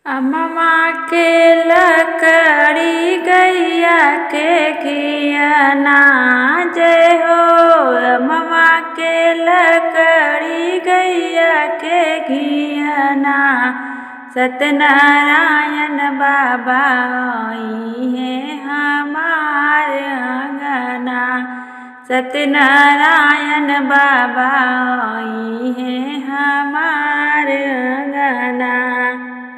अमवा के लकड़ी गैया के घियना जय हो। अमवा के लकड़ी गैया के घियना सत्यनारायण बाबा आई है हमार अंगना। सत्यनारायण बाबा आई है हमार अंगना।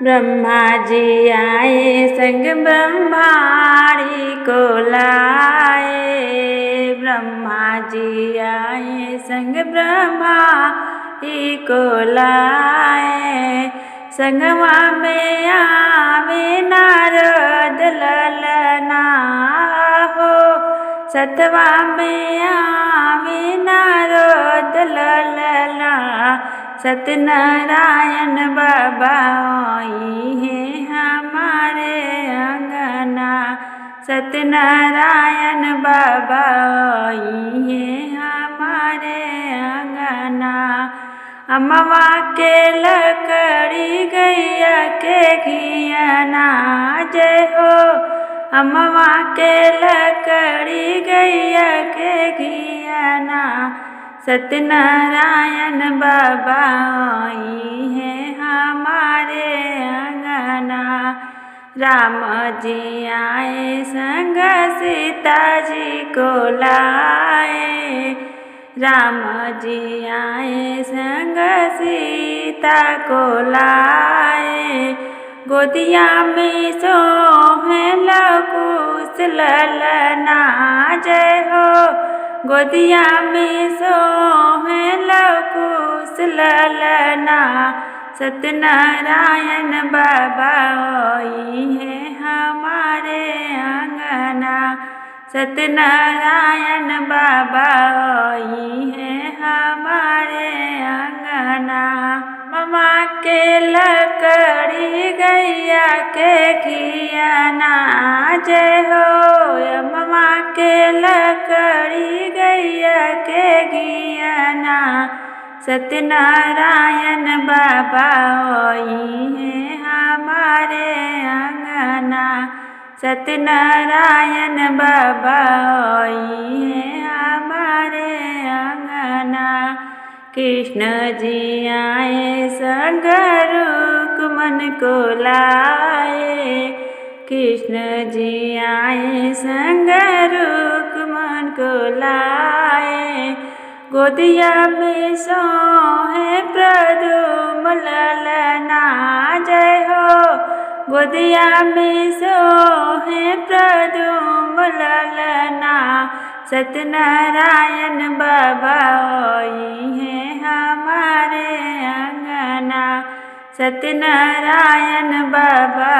ब्रह्मा जी आए संग ब्रह्माणी को लाए। ब्रह्मा जी आए संग ब्रह्माणी को लाए। संगवा में आवे नारद ललना हो। सतवा में आवे नारद ललना। सत्यनारायण बाबा आई है हमारे अंगना। सत्यनारायण बाबा आई है हमारे अंगना। अमवा के लकड़ी गैया के घियना जय हो। अमवा के लकड़ी गैया के घियना सत्यनारायण बाबा आई है हमारे अंगना। राम जी आए संग सीता जी को लाए। राम जी आए संग सीता को लाए। गोदिया में सोहे लकुश ललना जय हो। गोदिया में सोहे लकुश ललना। सत्यनारायण बाबा आई है हमारे अंगना। सत्यनारायण बाबा आई है हमारे अंगना। अमवा के लकड़ी गैया के घियना जय हो। अमवा के लकड़ी गैया के घियना सत्यनारायण बाबा आई है हमारे अंगना। सत्यनारायण बाबा आई है हमारे अंगना। कृष्ण जी आए संग रुक्मन को लाए। कृष्ण जी आए संग रुक्मन को लाए। गोदिया में सोहे प्रद्युम्न ललना जय हो। गोदिया में सोहे प्रद्युम्न ललना। सत्यनारायण बाबा आई है हमारे अंगना। सत्यनारायण बाबा